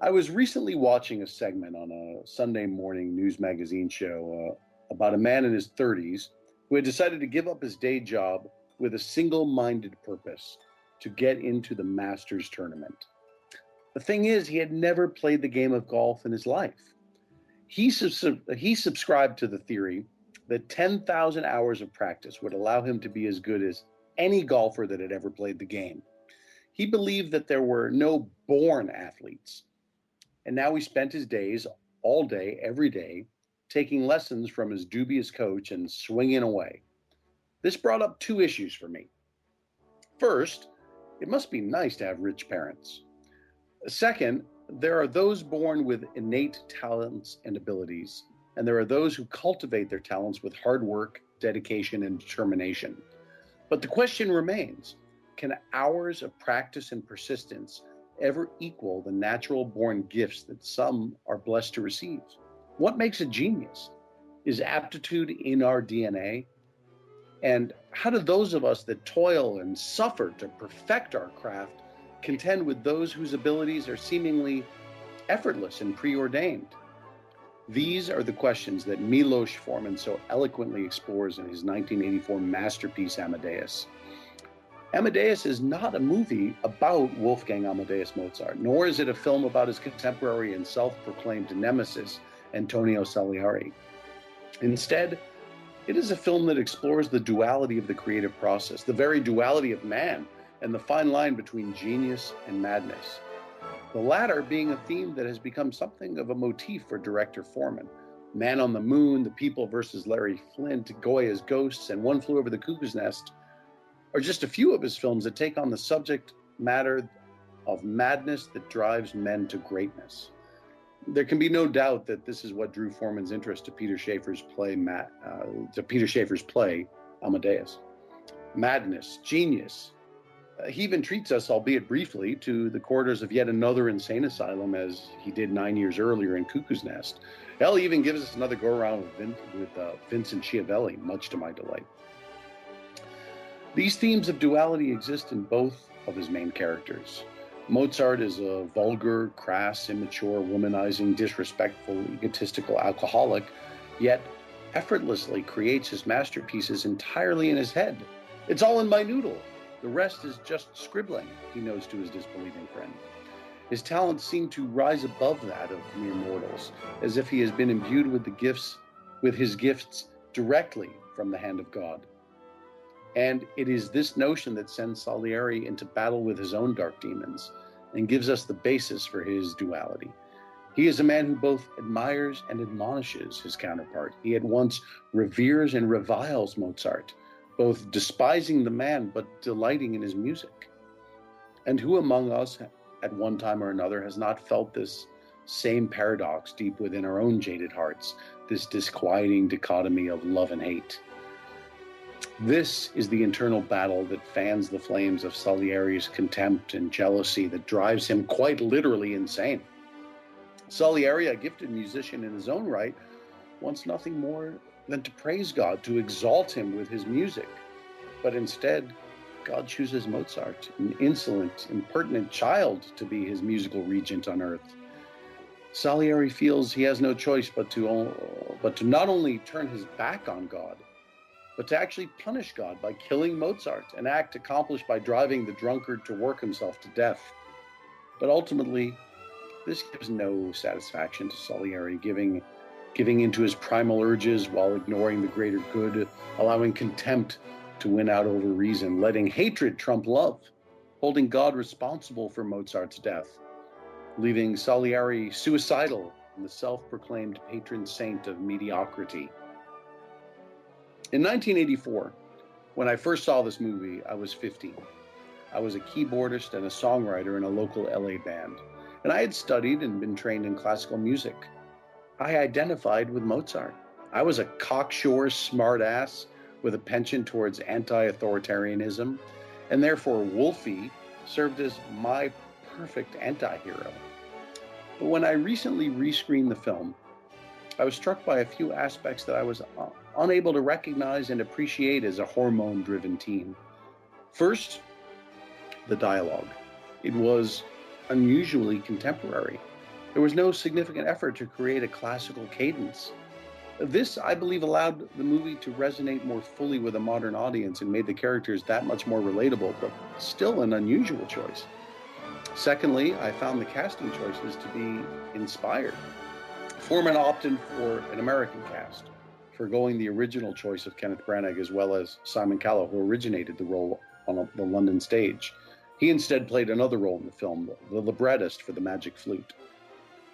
I was recently watching a segment on a Sunday morning news magazine show about a man in his 30s who had decided to give up his day job with a single minded purpose to get into the Masters tournament. The thing is, he had never played the game of golf in his life. He subscribed to the theory that 10,000 hours of practice would allow him to be as good as any golfer that had ever played the game. He believed that there were no born athletes. And now he spent his days, all day, every day, taking lessons from his dubious coach and swinging away. This brought up two issues for me. First, it must be nice to have rich parents. Second, there are those born with innate talents and abilities, and there are those who cultivate their talents with hard work, dedication, and determination. But the question remains, can hours of practice and persistence ever equal the natural born gifts that some are blessed to receive? What makes a genius? Is aptitude in our DNA? And how do those of us that toil and suffer to perfect our craft contend with those whose abilities are seemingly effortless and preordained? These are the questions that Milos Forman so eloquently explores in his 1984 masterpiece, Amadeus. Amadeus is not a movie about Wolfgang Amadeus Mozart, nor is it a film about his contemporary and self-proclaimed nemesis, Antonio Salieri. Instead, it is a film that explores the duality of the creative process, the very duality of man, and the fine line between genius and madness. The latter being a theme that has become something of a motif for director Forman. Man on the Moon, The People versus Larry Flint, Goya's Ghosts, and One Flew Over the Cuckoo's Nest are just a few of his films that take on the subject matter of madness that drives men to greatness. There can be no doubt that this is what drew Forman's interest to Peter Shaffer's play Amadeus. Madness, genius. He even treats us, albeit briefly, to the corridors of yet another insane asylum, as he did 9 years earlier in Cuckoo's Nest. Hell, he even gives us another go-around with Vincent Schiavelli, much to my delight. These themes of duality exist in both of his main characters. Mozart is a vulgar, crass, immature, womanizing, disrespectful, egotistical alcoholic, yet effortlessly creates his masterpieces entirely in his head. It's all in my noodle. The rest is just scribbling, he knows to his disbelieving friend. His talents seem to rise above that of mere mortals, as if he has been imbued with his gifts directly from the hand of God. And it is this notion that sends Salieri into battle with his own dark demons and gives us the basis for his duality. He is a man who both admires and admonishes his counterpart. He at once reveres and reviles Mozart, both despising the man but delighting in his music. And who among us at one time or another has not felt this same paradox deep within our own jaded hearts, this disquieting dichotomy of love and hate? This is the internal battle that fans the flames of Salieri's contempt and jealousy that drives him quite literally insane. Salieri, a gifted musician in his own right, wants nothing more than to praise God, to exalt him with his music. But instead, God chooses Mozart, an insolent, impertinent child, to be his musical regent on earth. Salieri feels he has no choice but to not only turn his back on God, but to actually punish God by killing Mozart, an act accomplished by driving the drunkard to work himself to death. But ultimately, this gives no satisfaction to Salieri, giving into his primal urges while ignoring the greater good, allowing contempt to win out over reason, letting hatred trump love, holding God responsible for Mozart's death, leaving Salieri suicidal and the self-proclaimed patron saint of mediocrity. In 1984, when I first saw this movie, I was 15. I was a keyboardist and a songwriter in a local LA band, and I had studied and been trained in classical music. I identified with Mozart. I was a cocksure smartass with a penchant towards anti-authoritarianism, and therefore Wolfie served as my perfect anti-hero. But when I recently rescreened the film, I was struck by a few aspects that I was unable to recognize and appreciate as a hormone-driven teen. First, the dialogue. It was unusually contemporary. There was no significant effort to create a classical cadence. This, I believe, allowed the movie to resonate more fully with a modern audience and made the characters that much more relatable, but still an unusual choice. Secondly, I found the casting choices to be inspired. Foreman opted for an American cast, forgoing the original choice of Kenneth Branagh as well as Simon Callow, who originated the role on the London stage. He instead played another role in the film, the librettist for The Magic Flute.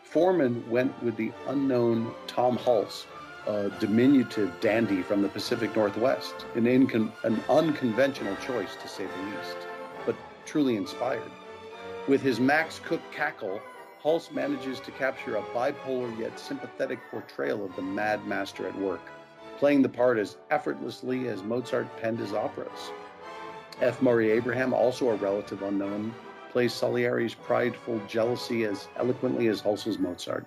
Foreman went with the unknown Tom Hulce, a diminutive dandy from the Pacific Northwest, an unconventional choice to say the least, but truly inspired. With his Max Cook cackle, Hulse manages to capture a bipolar yet sympathetic portrayal of the mad master at work, playing the part as effortlessly as Mozart penned his operas. F. Murray Abraham, also a relative unknown, plays Salieri's prideful jealousy as eloquently as Hulse's Mozart.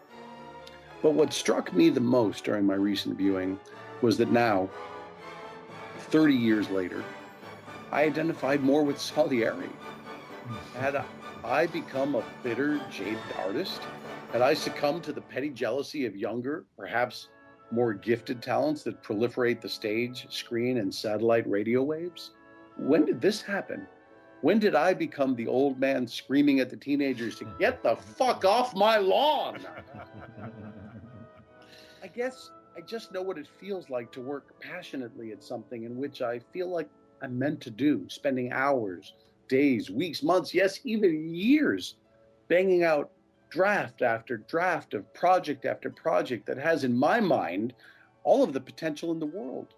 But what struck me the most during my recent viewing was that now, 30 years later, I identified more with Salieri. Had I become a bitter, jaded artist? Had I succumbed to the petty jealousy of younger, perhaps more gifted talents that proliferate the stage, screen, and satellite radio waves? When did this happen? When did I become the old man screaming at the teenagers to get the fuck off my lawn? I guess I just know what it feels like to work passionately at something in which I feel like I'm meant to do, spending hours, days, weeks, months, yes, even years, banging out draft after draft of project after project that has, in my mind, all of the potential in the world,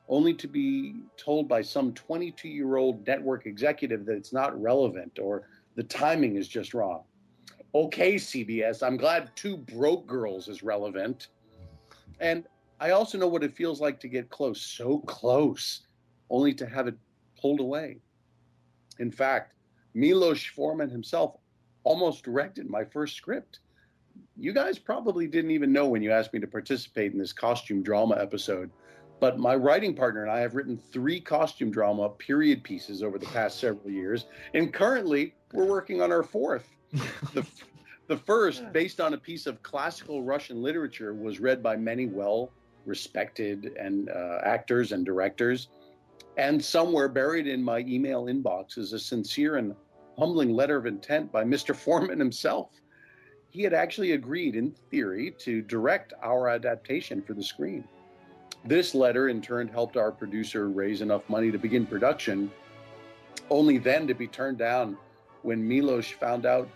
only to be told by some 22-year-old network executive that it's not relevant or the timing is just wrong. Okay, CBS, I'm glad Two Broke Girls is relevant. And I also know what it feels like to get close, so close, only to have it pulled away. In fact, Milos Forman himself almost directed my first script. You guys probably didn't even know when you asked me to participate in this costume drama episode, but my writing partner and I have written 3 costume drama period pieces over the past several years, and currently we're working on our 4th. The first, based on a piece of classical Russian literature, was read by many well-respected actors and directors. And somewhere buried in my email inbox is a sincere and humbling letter of intent by Mr. Foreman himself. He had actually agreed, in theory, to direct our adaptation for the screen. This letter, in turn, helped our producer raise enough money to begin production, only then to be turned down when Milos found out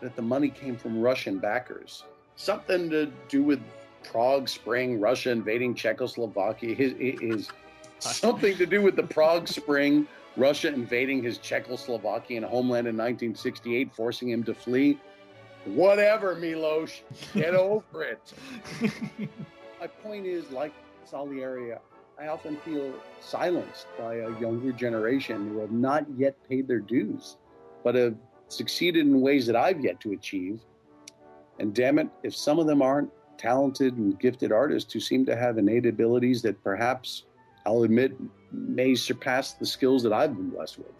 that the money came from Russian backers. Something to do with Prague Spring, Russia invading Czechoslovakia. His something to do with the Prague Spring, Russia invading his Czechoslovakian homeland in 1968, forcing him to flee. Whatever, Milos, get over it. My point is, like Salieri, I often feel silenced by a younger generation who have not yet paid their dues, but have succeeded in ways that I've yet to achieve. And damn it, if some of them aren't talented and gifted artists who seem to have innate abilities that perhaps, I'll admit, may surpass the skills that I've been blessed with.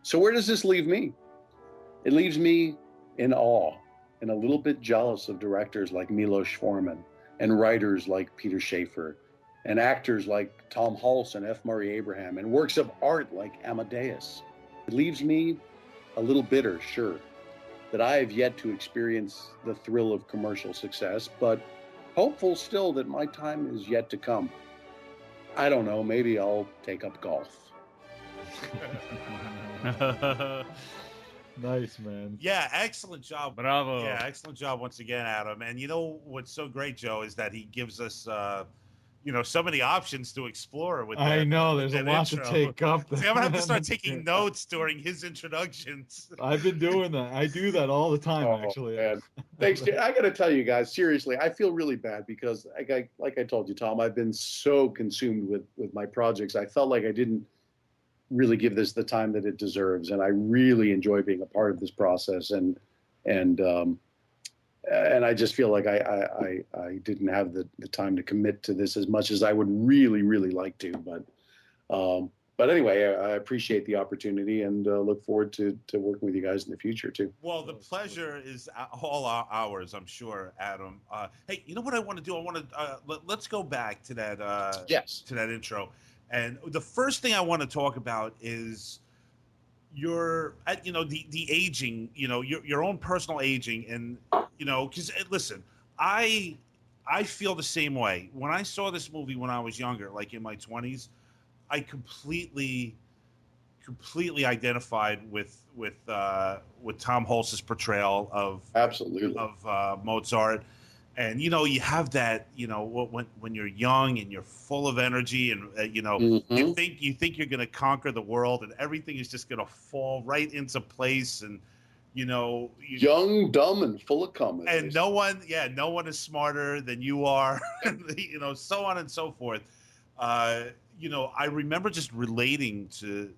So where does this leave me? It leaves me in awe and a little bit jealous of directors like Milos Forman and writers like Peter Shaffer and actors like Tom Hulce and F. Murray Abraham and works of art like Amadeus. It leaves me a little bitter, sure, that I have yet to experience the thrill of commercial success, but hopeful still that my time is yet to come. I don't know, maybe I'll take up golf. Nice, man. Yeah, excellent job. Bravo. Yeah, excellent job once again, Adam. And you know what's so great, Joe, is that he gives us so many options to explore with that. I know, there's a lot intro. to take up. See, I'm gonna have to start taking notes during his introductions. I've been doing that. I do that all the time, actually. Man. Thanks. I got to tell you guys, seriously, I feel really bad because, like I told you, Tom, I've been so consumed with my projects. I felt like I didn't really give this the time that it deserves, and I really enjoy being a part of this process. And I just feel like I didn't have the time to commit to this as much as I would really, really like to. But But anyway, I appreciate the opportunity and look forward to working with you guys in the future too. Well, the pleasure is all ours, I'm sure, Adam. Hey, you know what I want to do? I want to let's go back to that Yes. to that intro, and the first thing I want to talk about is your the aging, your own personal aging, and because listen, I feel the same way. When I saw this movie when I was younger, like in my 20s, I completely identified with Tom Hulce's portrayal of Absolutely. Mozart. And you have that when you're young and you're full of energy, and you think you're going to conquer the world, and everything is just going to fall right into place, and young, dumb, and full of cum, and no one is smarter than you are, and so on and so forth. I remember just relating to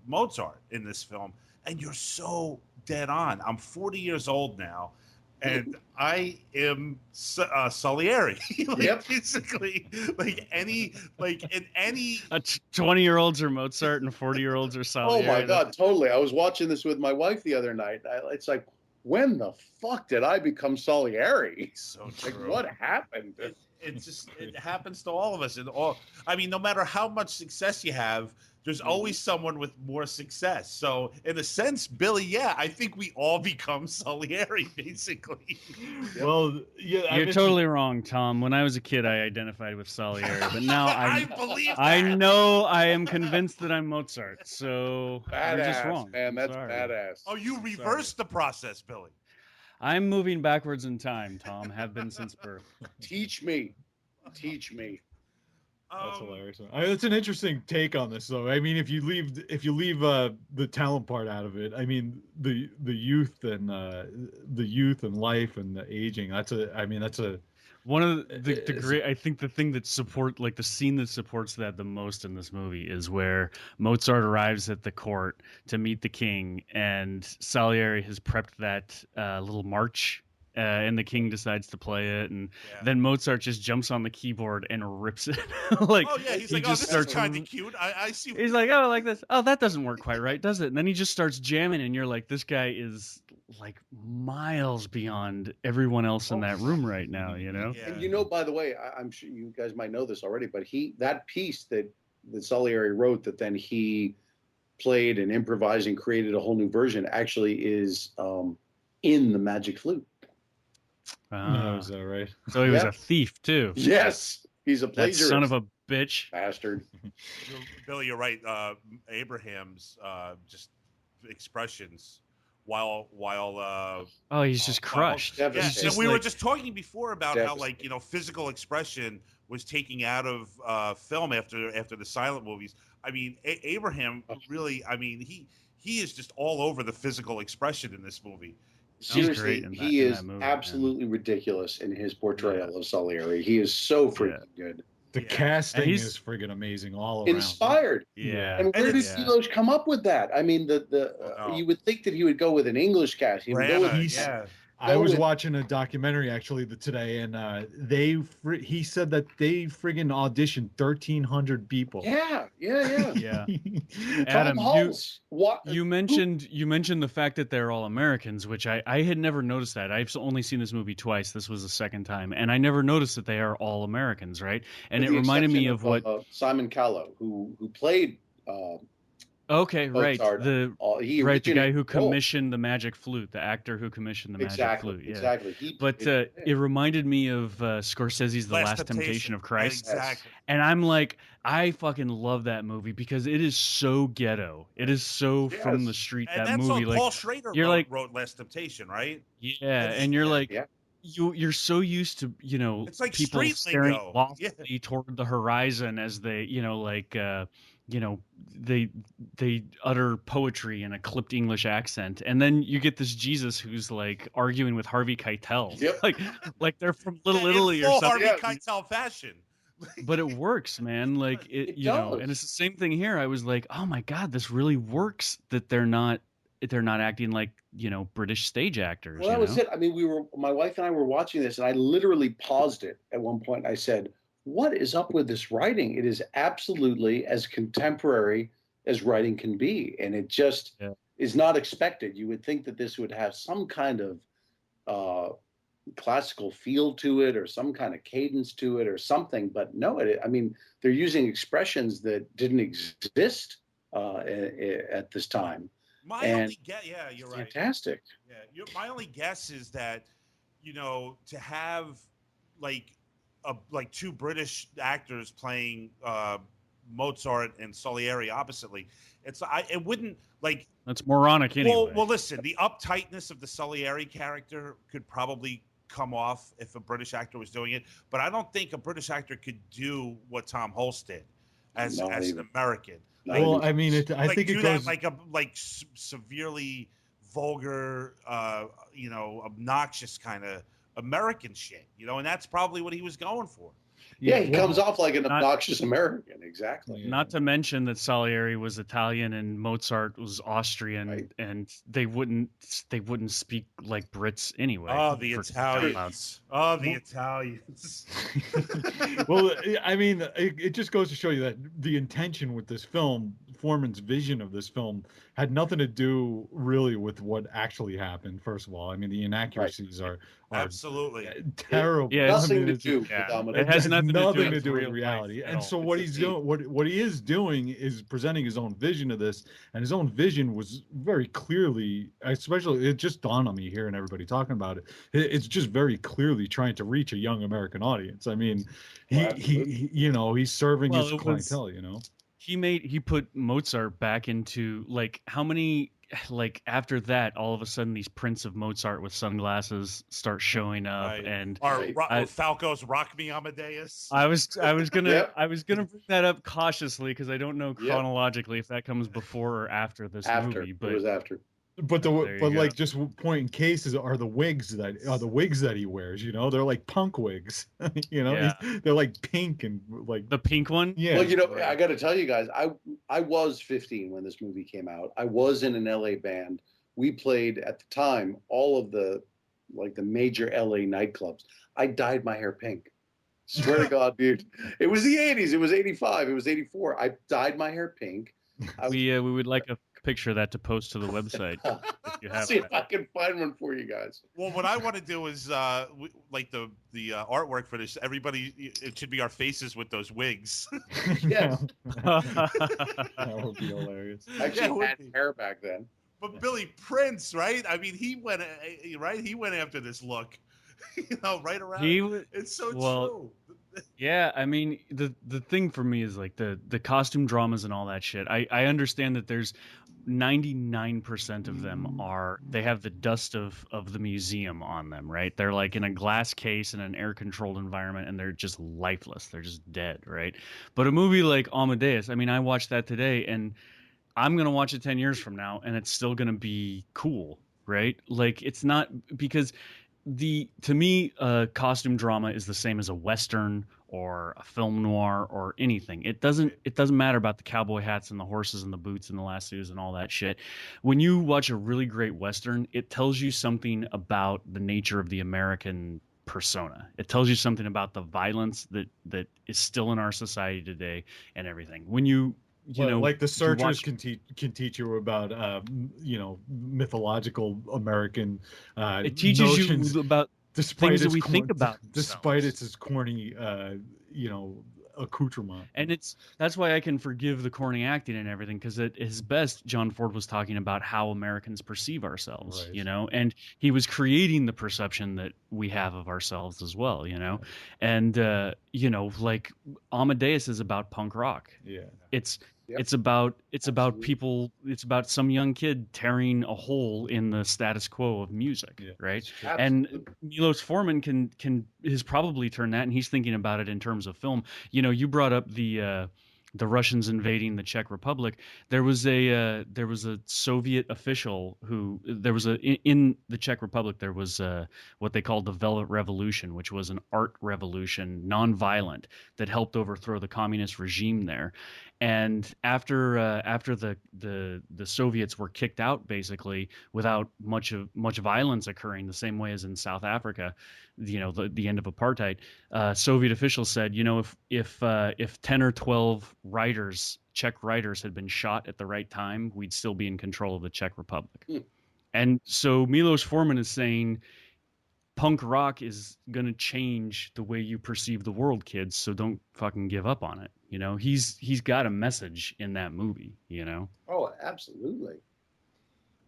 Mozart in this film, and you're so dead on. I'm 40 years old now, and I am Salieri. Basically, in any 20-year-olds are Mozart and 40-year-olds are Salieri. Oh my God, totally! I was watching this with my wife the other night. It's like, when the fuck did I become Salieri? So like, true. what happened? It happens to all of us, and no matter how much success you have, there's always someone with more success. So in a sense, Billy, yeah, I think we all become Salieri, basically. Well, yeah, you're totally wrong, Tom. When I was a kid, I identified with Salieri, but now I know I am convinced that I'm Mozart. So you're just wrong, man. That's sorry. badass. Oh, you reversed the process, Billy. I'm moving backwards in time, Tom. Have been since birth. Teach me. That's hilarious. It's an interesting take on this, though. I mean, if you leave the talent part out of it, I mean, the youth and life and the aging. That's one of the great. I think the thing that the scene that supports that the most in this movie is where Mozart arrives at the court to meet the king, and Salieri has prepped that little march. And the king decides to play it, and then Mozart just jumps on the keyboard and rips it. He's like, this is kind of cute. I see. He's like, oh, like this. Oh, that doesn't work quite right, does it? And then he just starts jamming, and you're like, this guy is like miles beyond everyone else in that room right now, Yeah. And by the way, I'm sure you guys might know this already, but that piece that Salieri wrote that then he played and improvised and created a whole new version actually is in the Magic Flute. Is that right? So he was a thief too. Yes, he's a plagiarist. That son of a bitch, bastard. Billy, you're right. Abraham's just expressions while he's just crushed. And we were just talking before about how physical expression was taking out of film after the silent movies. I mean, Abraham really. I mean, he is just all over the physical expression in this movie. Seriously, he is absolutely ridiculous in his portrayal of Salieri. He is so freaking good. The casting is friggin' amazing all around. Inspired. Yeah. And where did Milos come up with that? I mean, you would think that he would go with an English cast. He would go with I was watching a documentary actually today, and he said that they friggin' auditioned 1,300 people. Yeah. Adam, you mentioned the fact that they're all Americans, which I had never noticed that. I've only seen this movie twice. This was the second time, and I never noticed that they are all Americans, right? And it reminded me of what Simon Callow, who played. Okay, right. Mozart, The guy who commissioned the magic flute, the actor who commissioned the magic flute. Yeah. Exactly. It reminded me of Scorsese's The Last Temptation of Christ. Exactly. And I'm like, I fucking love that movie because it is so ghetto. It is so from the street. And that that's movie, Paul Schrader wrote Last Temptation, right? Yeah, and you're like. Yeah. You're so used to it's like people staring loftily toward the horizon as they they utter poetry in a clipped English accent, and then you get this Jesus who's like arguing with Harvey Keitel, like they're from Little Italy or something. Harvey Keitel fashion. But it works, man. Like it and it's the same thing here. I was like, oh my God, this really works. That they're not acting like British stage actors. Well, that was it. I mean, my wife and I were watching this, and I literally paused it at one point. I said, what is up with this writing? It is absolutely as contemporary as writing can be, and it just is not expected. You would think that this would have some kind of uh, classical feel to it, or some kind of cadence to it, or something. But no, I mean, they're using expressions that didn't exist at this time. My only guess, yeah, you're right. Fantastic. Yeah, my only guess is that, to have like two British actors playing Mozart and Salieri oppositely, it wouldn't like. That's moronic anyway. Well, listen, the uptightness of the Salieri character could probably come off if a British actor was doing it, but I don't think a British actor could do what Tom Hulce did as an American. Well, I mean, I think it goes that severely vulgar, obnoxious kind of American shit, and that's probably what he was going for. Yeah, he comes off like an obnoxious American, exactly. Not to mention that Salieri was Italian and Mozart was Austrian, right. And they wouldn't speak like Brits anyway. Oh, the Italians! Oh, the Italians! Well, I mean, it just goes to show you that the intention with this film, Foreman's vision of this film, had nothing to do really with what actually happened. First of all, I mean, the inaccuracies are absolutely terrible. Yeah, nothing to do with it has nothing to do with reality. And so what he's doing, what he is doing, is presenting his own vision of this, and his own vision was very clearly, especially, it just dawned on me hearing everybody talking about it. It's just very clearly trying to reach a young American audience. I mean, he's serving his clientele. He put Mozart back into how many. After that, all of a sudden, these prints of Mozart with sunglasses start showing up, and Falco's "Rock Me, Amadeus." I was gonna bring that up cautiously because I don't know chronologically if that comes before or after this movie. But it was after. But just point in cases are the wigs that he wears. They're like punk wigs. They're like pink and like the pink one. Yeah. Well, I got to tell you guys, I was 15 when this movie came out. I was in an LA band. We played at the time all of the major LA nightclubs. I dyed my hair pink. Swear to God, dude. It was the 80s. It was 85. It was 84. I dyed my hair pink. We would like a picture of that to post to the website. If you have See if I can find one for you guys. Well, what I want to do is the artwork for this. Everybody, it should be our faces with those wigs. Yes, that would be hilarious. I actually had hair back then. But Billy Prince, right? I mean, he went after this look. Right around. It's so true. Yeah, I mean, the thing for me is the costume dramas and all that shit. I understand that there's 99% of them they have the dust of the museum on them, right? They're like in a glass case in an air controlled environment and they're just lifeless. They're just dead, right? But a movie like Amadeus, I mean, I watched that today and I'm going to watch it 10 years from now and it's still going to be cool, right? It's not because to me, costume drama is the same as a Western or a film noir or anything. It doesn't matter about the cowboy hats and the horses and the boots and the lassos and all that shit. When you watch a really great Western, it tells you something about the nature of the American persona. It tells you something about the violence that is still in our society today and everything. When the Searchers can teach you about mythological American it teaches notions, you about things that we think about despite its corny accoutrement. And that's why I can forgive the corny acting and everything, because at his best, John Ford was talking about how Americans perceive ourselves, right. And he was creating the perception that we have of ourselves as well, and Amadeus is about punk rock. Yeah. It's about people. It's about some young kid tearing a hole in the status quo of music, right? Absolutely. And Milos Forman can has probably turned that, and he's thinking about it in terms of film. You brought up the Russians invading the Czech Republic. There was a Soviet official who in the Czech Republic. There was what they called the Velvet Revolution, which was an art revolution, nonviolent, that helped overthrow the communist regime there. And after the Soviets were kicked out, basically without much violence occurring, the same way as in South Africa, the end of apartheid, Soviet officials said, if 10 or 12 Czech writers had been shot at the right time, we'd still be in control of the Czech Republic. And so Milos Forman is saying, punk rock is going to change the way you perceive the world, kids, so don't fucking give up on it. He's got a message in that movie. Oh, absolutely.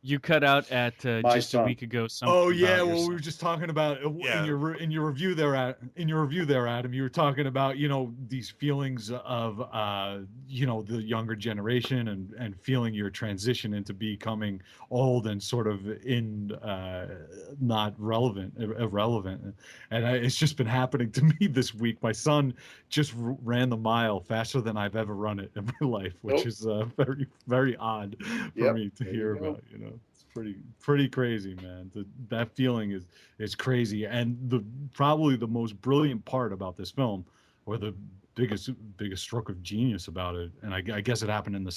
You cut out at just a week ago. Oh yeah, well, we were just talking about in your review there, Adam. You were talking about these feelings of the younger generation and feeling your transition into becoming old and sort of not irrelevant, and it's just been happening to me this week. My son just ran the mile faster than I've ever run it in my life, which is very, very odd for me to hear about. It's pretty crazy, man. That feeling is crazy, and probably the most brilliant part about this film, or the biggest stroke of genius about it, and I guess it happened in the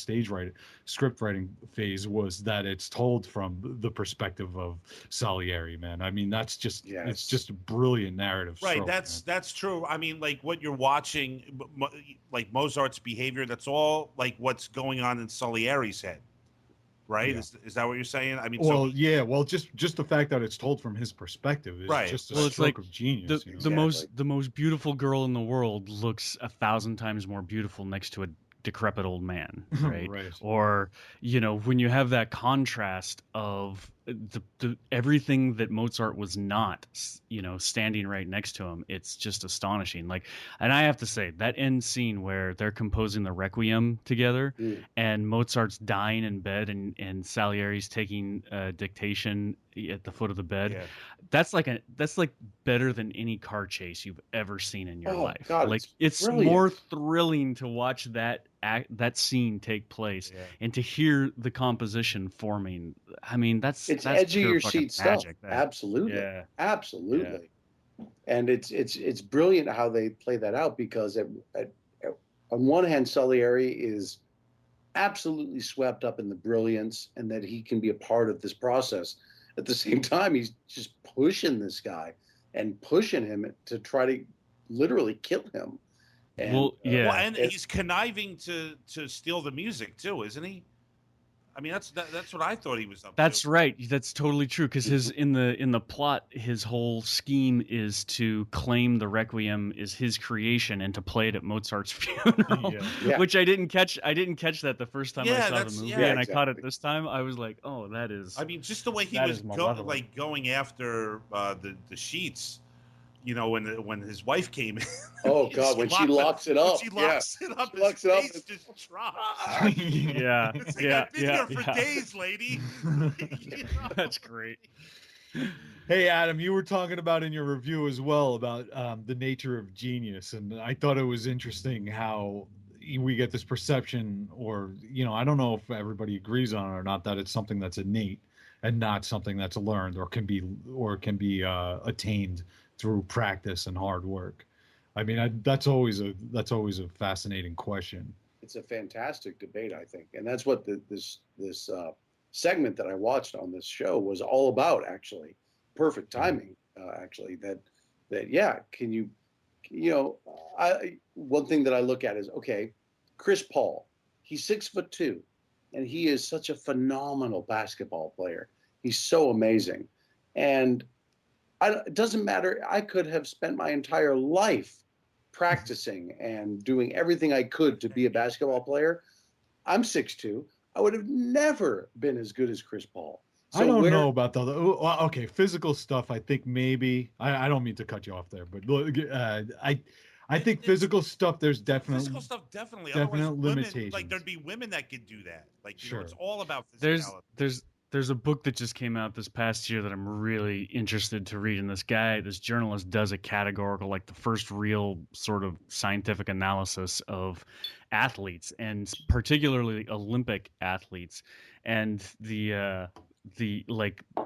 script writing phase, was that it's told from the perspective of Salieri, man. I mean, that's just it's just a brilliant narrative. Right, stroke, that's true. I mean, like what you're watching, like Mozart's behavior, that's all like what's going on in Salieri's head. Right? Yeah. Is that what you're saying? I mean, just the fact that it's told from his perspective is just a stroke of genius. The most beautiful girl in the world looks 1,000 times more beautiful next to a decrepit old man, right? Right. Or when you have that contrast of the everything that Mozart was not, standing right next to him, it's just astonishing. Like, and I have to say that end scene where they're composing the Requiem together, and Mozart's dying in bed, and Salieri's taking dictation at the foot of the bed. Yeah. That's like better than any car chase you've ever seen in your life. God, like it's more thrilling to watch that scene take place and to hear the composition forming. I mean, that's edge of your seat stuff. Magic, absolutely. And it's brilliant how they play that out, because on one hand, Salieri is absolutely swept up in the brilliance and that he can be a part of this process. At the same time, he's just pushing this guy and pushing him to try to literally kill him. And, and he's conniving to steal the music too, isn't he? I mean, that's what I thought he was up to. That's right. That's totally true. Because in the plot, his whole scheme is to claim the Requiem is his creation and to play it at Mozart's funeral. Which I didn't catch. I didn't catch that the first time I saw the movie, and I caught it this time. I was like, oh, that is. I mean, just the way he was going after the sheets. When his wife came in. Oh God! When she locks it up, his face just drops. Yeah, It's like, I've been here for days, lady. That's great. Hey, Adam, you were talking about in your review as well about the nature of genius, and I thought it was interesting how we get this perception, or I don't know if everybody agrees on it or not, that it's something that's innate and not something that's learned or can be attained through practice and hard work. I mean, that's always a fascinating question. It's a fantastic debate, I think, and that's what this segment that I watched on this show was all about. Actually, perfect timing. Actually, can you one thing that I look at is, okay, Chris Paul, he's 6'2", and he is such a phenomenal basketball player. He's so amazing, and it doesn't matter. I could have spent my entire life practicing and doing everything I could to be a basketball player. I'm 6'2". I would have never been as good as Chris Paul. So I don't know about okay, physical stuff. I think maybe I don't mean to cut you off there, but I think physical stuff. There's definitely definite limitations. Women, like there'd be women that could do that. Like it's all about physicality. There's a book that just came out this past year that I'm really interested to read. And this journalist does a categorical, like the first real sort of scientific analysis of athletes, and particularly Olympic athletes. And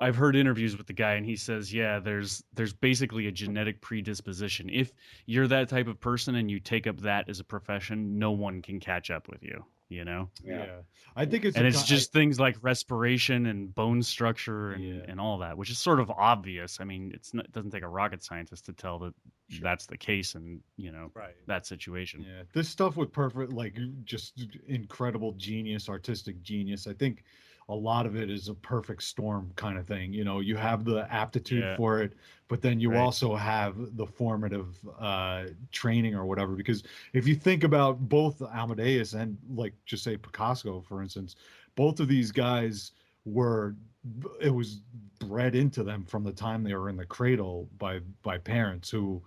I've heard interviews with the guy, and he says, yeah, there's basically a genetic predisposition. If you're that type of person and you take up that as a profession, no one can catch up with you, you know? Yeah. I think it's And it's just things like respiration and bone structure and all that, which is sort of obvious. I mean, it doesn't take a rocket scientist to tell that that's the case in, that situation. Yeah. This stuff with perfect, like, just incredible genius, artistic genius. I think a lot of it is a perfect storm kind of thing. You have the aptitude for it, but then you also have the formative training or whatever. Because if you think about both Amadeus and, like, just say Picasso, for instance, both of these guys it was bred into them from the time they were in the cradle by parents who,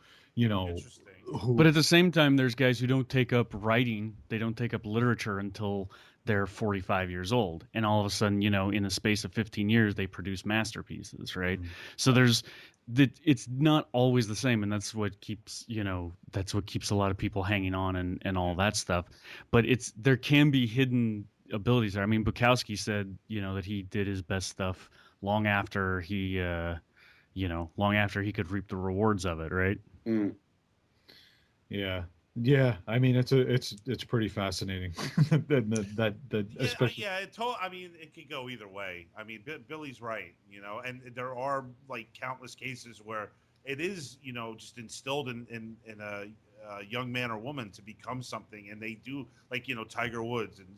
but at the same time, there's guys who don't take up writing, they don't take up literature until they're 45 years old, and all of a sudden, in a space of 15 years, they produce masterpieces, right? So it's not always the same, and that's what keeps a lot of people hanging on and all that stuff. But there can be hidden abilities there. I mean, Bukowski said, that he did his best stuff long after he could reap the rewards of it, right? Yeah. I mean, it's pretty fascinating. Especially. I mean, it could go either way. I mean, Billy's right, and there are, like, countless cases where it is, just instilled in a young man or woman to become something, and they do, like, Tiger Woods, and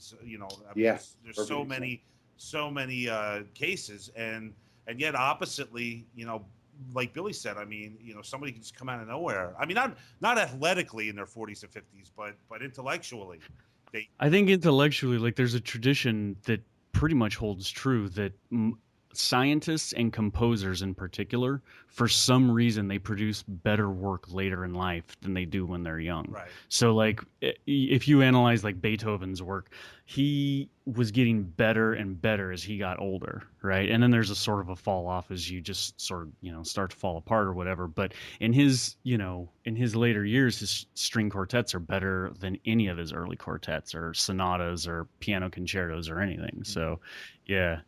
there's so many cases, and yet oppositely, like Billy said, I mean, somebody can just come out of nowhere. I mean, not athletically in their 40s and 50s, but intellectually. I think intellectually, like, there's a tradition that pretty much holds true that scientists and composers in particular, for some reason, they produce better work later in life than they do when they're young. Right. So, like, if you analyze, like, Beethoven's work, he was getting better and better as he got older, right? And then there's a sort of a fall off as you just sort of, start to fall apart or whatever. But in his later years, his string quartets are better than any of his early quartets or sonatas or piano concertos or anything. So, yeah.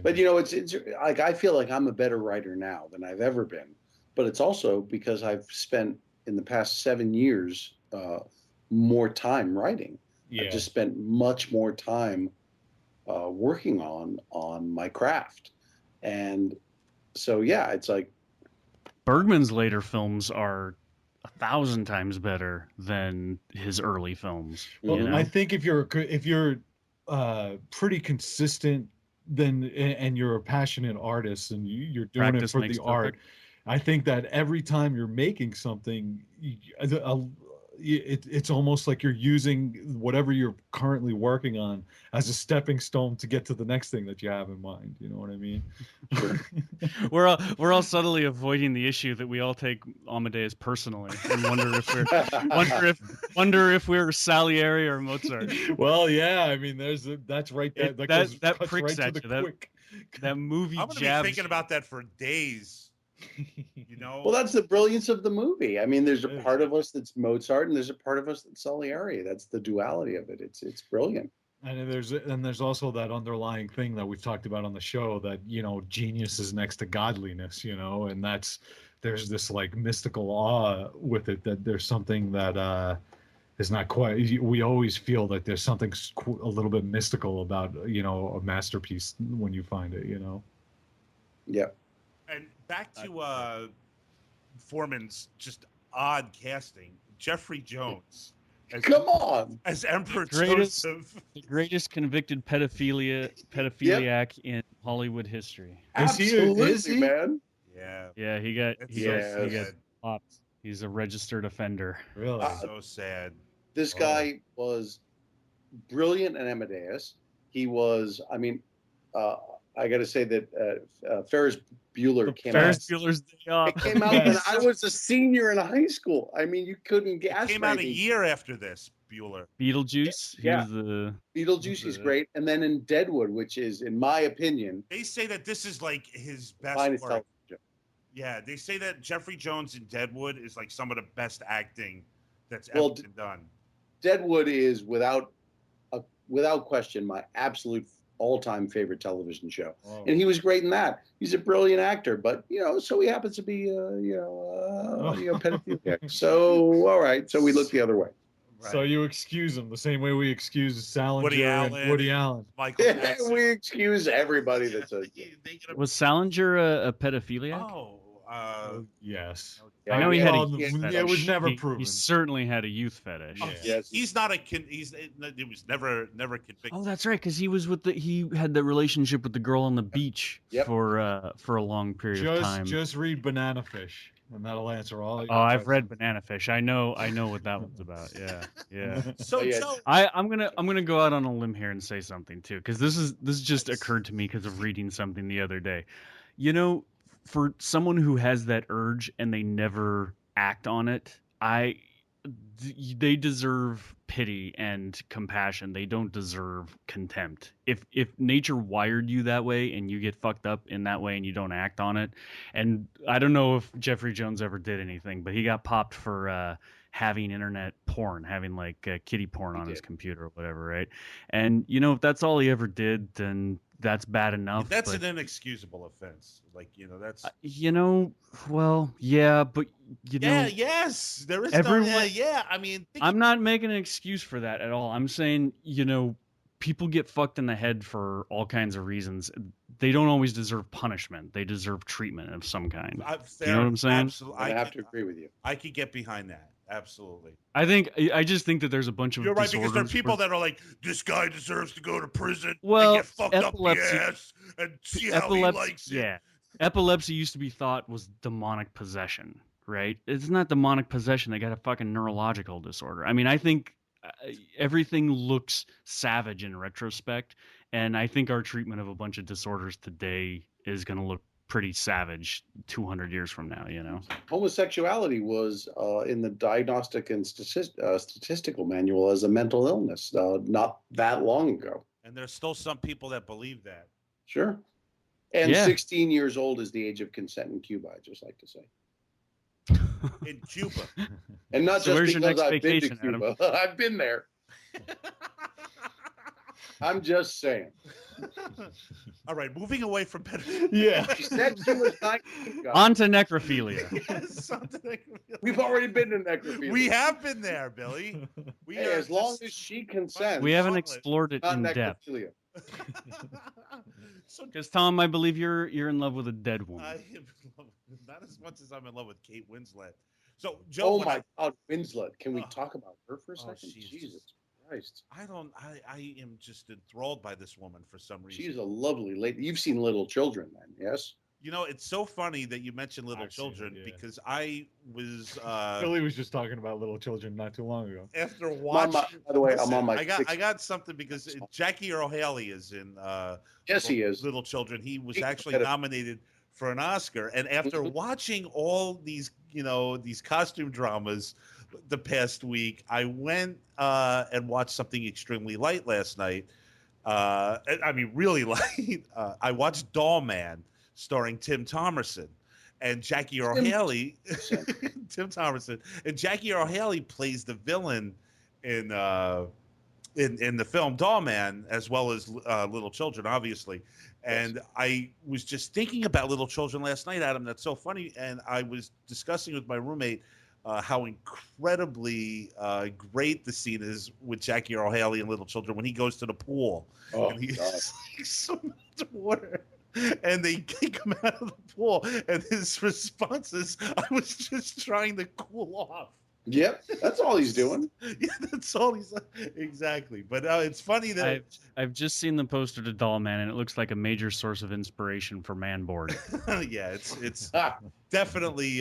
But it's like, I feel like I'm a better writer now than I've ever been, but it's also because I've spent in the past 7 years more time writing. I've just spent much more time working on my craft, and so it's like Bergman's later films are 1,000 times better than his early films. Well, I think if you're pretty consistent, then, and you're a passionate artist and you're doing it for the art, I think that every time you're making something, it's almost like you're using whatever you're currently working on as a stepping stone to get to the next thing that you have in mind. You know what I mean? Sure. We're all subtly avoiding the issue that we all take Amadeus personally and wonder if we're Salieri or Mozart. Well, yeah, I mean, that's right there. That pricks right at you. That movie. I'm gonna be thinking about that for days. Well, that's the brilliance of the movie. I mean, there's a part of us that's Mozart, and there's a part of us that's Salieri. That's the duality of it. It's brilliant. And there's also that underlying thing that we've talked about on the show, that genius is next to godliness, and there's this, like, mystical awe with it, that there's something that is not quite. We always feel that there's something a little bit mystical about a masterpiece when you find it. Yeah. And back to Foreman's just odd casting, Jeffrey Jones. Come on, as Emperor Joseph, the greatest convicted pedophiliac in Hollywood history. Absolutely, man. Yeah, he got popped. He's a registered offender. Really, so sad. This guy was brilliant in Amadeus. He was, I mean, I got to say that Ferris Bueller came out. Ferris Bueller's Day Off. It came out when I was a senior in high school. I mean, you couldn't guess. It came out a year after this, Bueller. Beetlejuice. Beetlejuice is great. And then in Deadwood, which is, in my opinion, they say that this is like his best work. Yeah, they say that Jeffrey Jones in Deadwood is like some of the best acting that's ever been done. Deadwood is without question my absolute all-time favorite television show. Oh. And he was great in that. He's a brilliant actor, but so he happens to be pedophiliac. So all right, so we look the other way. Right. So you excuse him the same way we excuse Salinger Woody and Allen, Woody Allen. Michael Jackson. We excuse everybody that says Was Salinger a pedophiliac? Oh, Yes. I know he had a Well, youth it fetish. was never He proven. certainly had a youth fetish. oh, Yes. he's not a he was never convicted. Oh, that's right, because he had the relationship with the girl on the beach Yep. for a long period of time. Just read Banana Fish, and that'll answer all. Your Oh, I've questions. read Banana Fish. I know what that one's about. Yeah. So, yeah. Joe, I'm gonna go out on a limb here and say something too, because this just occurred to me because of reading something the other day. For someone who has that urge and they never act on it, they deserve pity and compassion. They don't deserve contempt. If nature wired you that way and you get fucked up in that way and you don't act on it, and I don't know if Jeffrey Jones ever did anything, but he got popped for having internet porn, having like kiddie porn on his computer or whatever, right? And if that's all he ever did, then that's bad enough. that's an inexcusable offense. Like that's. Well, yeah, but Yes, there is everyone- no. Yeah, I mean, I'm not making an excuse for that at all. I'm saying, people get fucked in the head for all kinds of reasons. They don't always deserve punishment. They deserve treatment of some kind. You know what I'm saying? Absolutely, I have to agree with you. I could get behind that. Absolutely. I just think that there's a bunch of You're right, because there are disorders people where- that are like, this guy deserves to go to prison Well, and get fucked epilepsy- up the ass and see how he likes it. Yeah. Epilepsy used to be thought was demonic possession, right? It's not demonic possession. They got a fucking neurological disorder. I mean, I think everything looks savage in retrospect, and I think our treatment of a bunch of disorders today is going to look pretty savage 200 years from now, Homosexuality was in the Diagnostic and Statistical Manual as a mental illness not that long ago. And there's still some people that believe that. Sure. And Yeah. 16 years old is the age of consent in Cuba, I just like to say. In Cuba. And not So just where's your because next I've been to vacation, Adam? Cuba. I've been there. I'm just saying. All right, moving away from Yeah. She said she was 19. guys. On to necrophilia. Yes, something. We've already been to necrophilia. We have been there, Billy. We Hey, are as long just- as she consents. We haven't Chocolate. explored it not in depth. necrophilia. So Because Tom, I believe you're in love with a dead woman. I am in love, not as much as I'm in love with Kate Winslet. So Joe, Oh when my God, Winslet. Can we Oh. talk about her for a Oh, second? she's Jesus just- Christ. I am just enthralled by this woman for some reason. She's a lovely lady. You've seen Little Children then, yes? It's so funny that you mentioned Little I've seen it, Children yeah. because I was Billy was just talking about Little Children not too long ago. after By watching. the way, I'm Listen, on my I got sixth- I got something because Jackie Earle Haley is in Yes, he is. Little Children. He was He's actually better. nominated for an Oscar, and after Mhm. watching all these these costume dramas the past week, I went and watched something extremely light last night. I mean, really light. I watched Doll Man, starring Tim Thomerson and Jackie Earle Tim Haley. Tim Thomerson and Jackie Earle Haley plays the villain in the film Doll Man, as well as Little Children, obviously. And I was just thinking about Little Children last night, Adam. That's so funny. And I was discussing with my roommate how incredibly great the scene is with Jackie Earle Haley and Little Children when he goes to the pool. Oh, And he's God. like so much water. And they kick him out of the pool. And his response is, I was just trying to cool off. Yep, that's all he's doing. Yeah, that's all he's exactly. But it's funny that I've just seen the poster to Doll Man, and it looks like a major source of inspiration for Manboard. yeah, it's Ah, definitely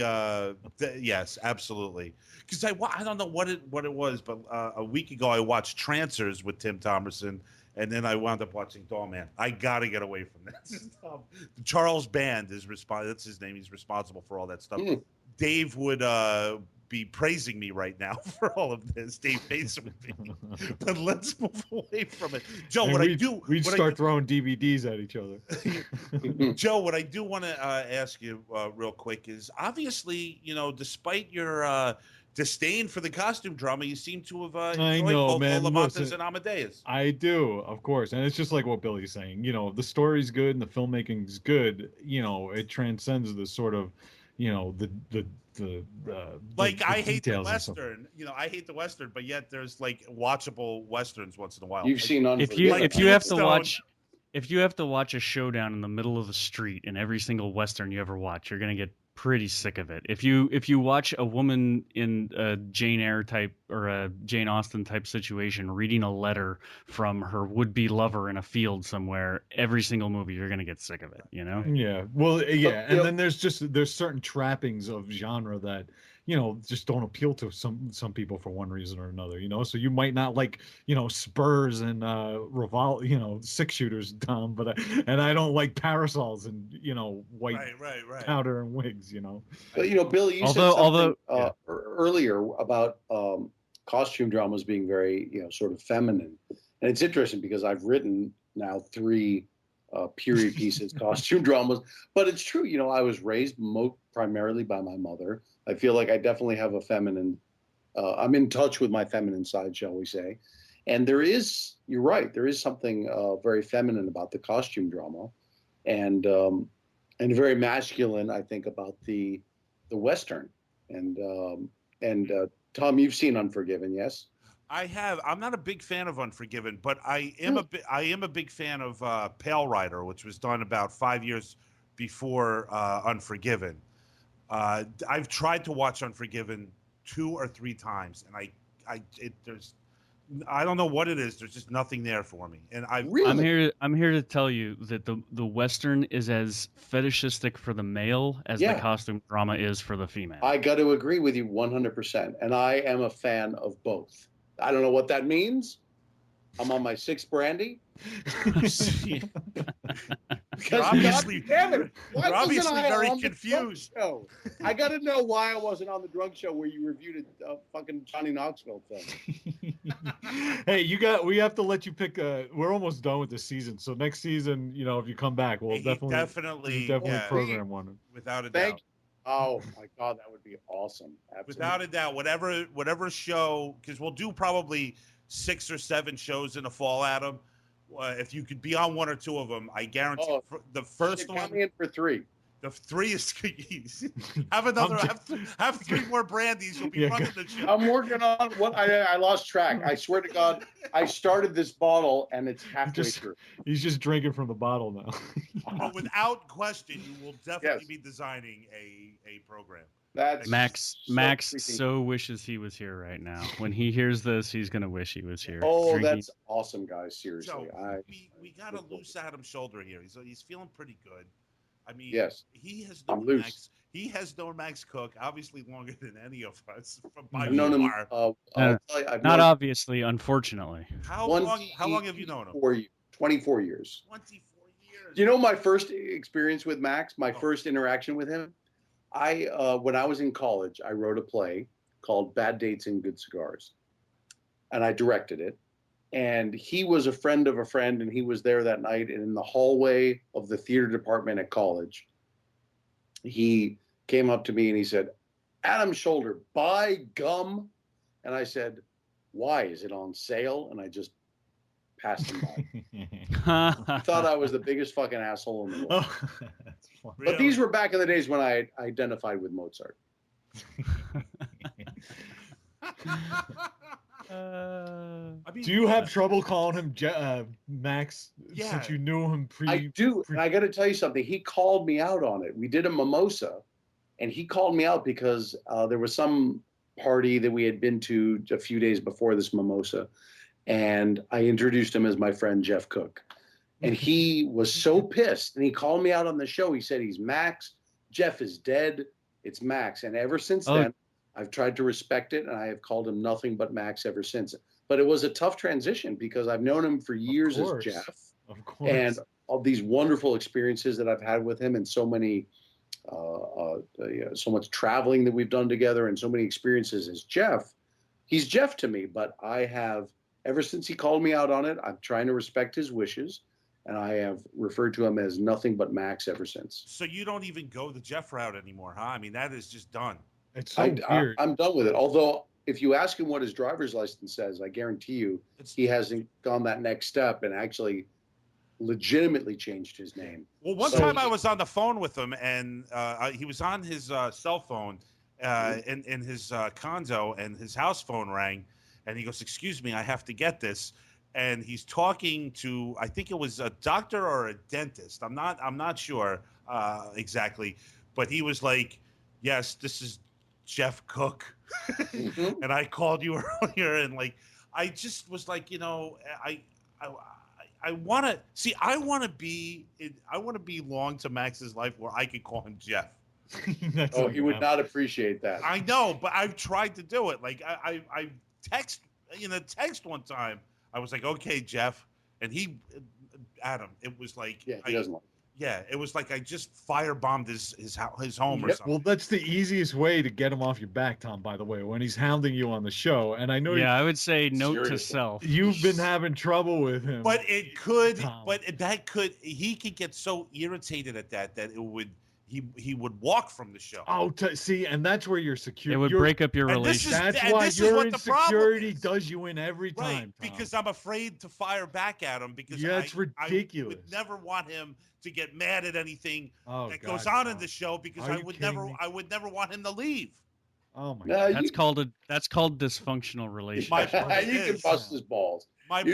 yes, absolutely. Because I don't know what it was, but a week ago I watched Trancers with Tim Thomerson, and then I wound up watching Doll Man. I got to get away from that. Charles Band is responsible. That's his name. He's responsible for all that stuff. Mm. Dave would be praising me right now for all of this. Dave Bates would be. But let's move away from it. Joe, And what I we'd- do... We'd what I start throwing DVDs at each other. Joe, what I do want to ask you real quick is obviously, despite your disdain for the costume drama you seem to have I enjoyed know, both man. Olamantes Listen, and Amadeus. I do, of course, and it's just like what Billy's saying. The story's good and the filmmaking's good. It transcends the sort of, Like, the I hate the details and stuff. Western. I hate the Western, but yet there's like watchable Westerns once in a while. You've seen If you Unforgiven. if you have to Tombstone. watch if you have to watch a showdown in the middle of the street in every single Western you ever watch, you're gonna get pretty sick of it. If you watch a woman in a Jane Eyre type or a Jane Austen type situation reading a letter from her would-be lover in a field somewhere, every single movie you're gonna get sick of it. Yeah. Well, yeah, you and know- then there's certain trappings of genre that just don't appeal to some people for one reason or another. So you might not like spurs and six shooters, Tom, but and I don't like parasols and white Right. powder and wigs. But Billy, you said something earlier about costume dramas being very sort of feminine, and it's interesting because I've written now 3 period pieces, costume dramas, but it's true. I was raised primarily by my mother. I feel like I definitely have a feminine. I'm in touch with my feminine side, shall we say? And you're right. There is something very feminine about the costume drama, and very masculine, I think, about the Western. And Tom, you've seen Unforgiven, yes? I have. I'm not a big fan of Unforgiven, but I am a big fan of Pale Rider, which was done about 5 years before Unforgiven. I've tried to watch Unforgiven 2 or 3 times, and I don't know what it is. There's just nothing there for me. And Really? I'm here to tell you that the Western is as fetishistic for the male as the costume drama is for the female. I got to agree with you 100%, and I am a fan of both. I don't know what that means. I'm on my 6th brandy. You're obviously, damn it, you're obviously very confused. I got to know why I wasn't on the drunk show where you reviewed a fucking Johnny Knoxville film. Hey, we have to let you pick. We're almost done with this season, so next season, if you come back, we'll definitely program one without a doubt. Oh my God, that would be awesome! Absolutely. Without a doubt, whatever show, because we'll do probably 6 or 7 shows in the fall, Adam. If you could be on 1 or 2 of them, I guarantee the first one. Count me in for 3. The 3 is have another have 3 more brandies. You'll be running the show. I'm working on what I lost track. I swear to God, I started this bottle and it's halfway through. He's just drinking from the bottle now. But without question, you will definitely be designing a program. That's Max so wishes he was here right now. When he hears this, he's gonna wish he was here. Oh, that's awesome, guys. Seriously, so we got a loose Adam's shoulder here. He's feeling pretty good. I mean, yes, he has known Max. He has known Max Cook obviously longer than any of us. I've known him. Not obviously, unfortunately. How long have you known him? 24 years. 24 years. My first experience with Max, my first interaction with him. When I was in college, I wrote a play called Bad Dates and Good Cigars, and I directed it. And he was a friend of a friend, and he was there that night. And in the hallway of the theater department at college, he came up to me and he said, "Adam's shoulder, buy gum." And I said, "Why? Is it on sale?" And I just passed him by. I thought I was the biggest fucking asshole in the world. But these were back in the days when I identified with Mozart. Do you have trouble calling him Max since you knew him I do. And I got to tell you something. He called me out on it. We did a mimosa, and he called me out because there was some party that we had been to a few days before this mimosa, and I introduced him as my friend Jeff Cook. And he was so pissed, and he called me out on the show. He said, "He's Max. Jeff is dead. It's Max." And ever since then, I've tried to respect it, and I have called him nothing but Max ever since. But it was a tough transition because I've known him for years as Jeff. Of course. And all these wonderful experiences that I've had with him, and so many, so much traveling that we've done together, and so many experiences as Jeff. He's Jeff to me, but I have, ever since he called me out on it, I'm trying to respect his wishes. And I have referred to him as nothing but Max ever since. So you don't even go the Jeff route anymore, huh? I mean, that is just done. It's so weird. I'm done with it. Although, if you ask him what his driver's license says, I guarantee you he hasn't gone that next step and actually legitimately changed his name. Well, one time I was on the phone with him, and he was on his cell phone in his condo, and his house phone rang, and he goes, "Excuse me, I have to get this." And he's talking to, I think it was a doctor or a dentist. I'm not sure exactly, but he was like, "Yes, this is Jeff Cook," and I called you earlier, and like, I just was like, I want to see. I want to be long to Max's life where I could call him Jeff. Oh, he would not appreciate that. I know, but I've tried to do it. Like I text one time. I was like, "Okay, Jeff," and Adam. It was like, he doesn't like. Yeah, it was like I just firebombed his home or something. Well, that's the easiest way to get him off your back, Tom, by the way, when he's hounding you on the show. And I know I would say note to self. You've been having trouble with him. But it could, Tom. he could get so irritated at that it would, he would walk from the show. Oh, see, and that's where you're secure. It would break up your relationship. That's why your insecurity does you in every time, right? Tom. Because I'm afraid to fire back at him. Because it's ridiculous. I would never want him to get mad at anything that goes Tom. on in the show. Because I would never want him to leave. Oh my God, that's called dysfunctional relationship. You can bust his balls. But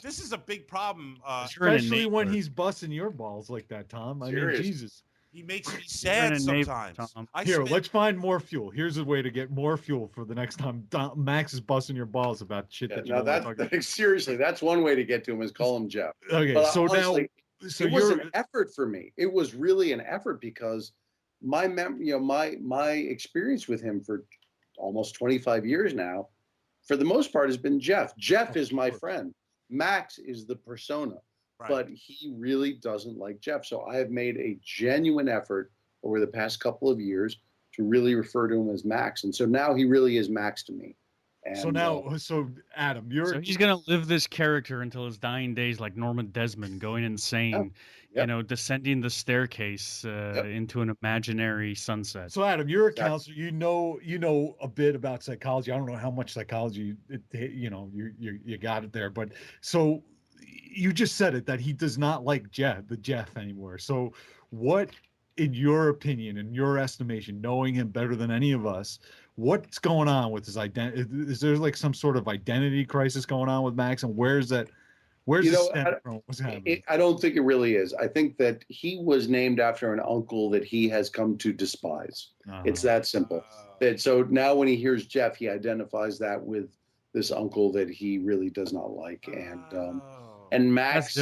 this is a big problem, especially when he's busting your balls like that, Tom. I mean, Jesus. He makes me sad sometimes. Here, let's find more fuel. Here's a way to get more fuel for the next time Max is busting your balls about shit that you don't want to talk about. Seriously, that's one way to get to him is call him Jeff. Okay, but so honestly, so it was an effort for me. It was really an effort because my experience with him for almost 25 years now, for the most part, has been Jeff. Jeff is my friend. Max is the persona. Right. But he really doesn't like Jeff. So I have made a genuine effort over the past couple of years to really refer to him as Max. And so now he really is Max to me. And, so Adam, he's going to live this character until his dying days, like Norman Desmond, going insane, descending the staircase into an imaginary sunset. So Adam, you're a counselor. You know a bit about psychology. I don't know how much psychology you got it there, but so you just said it that he does not like Jeff anymore. So what, in your opinion, in your estimation, knowing him better than any of us, what's going on with his identity? Is there like some sort of identity crisis going on with Max? And where's the stem from? What's happening? I don't think it really is. I think that he was named after an uncle that he has come to despise. It's that simple. So now when he hears Jeff, he identifies that with this uncle that he really does not like. And Max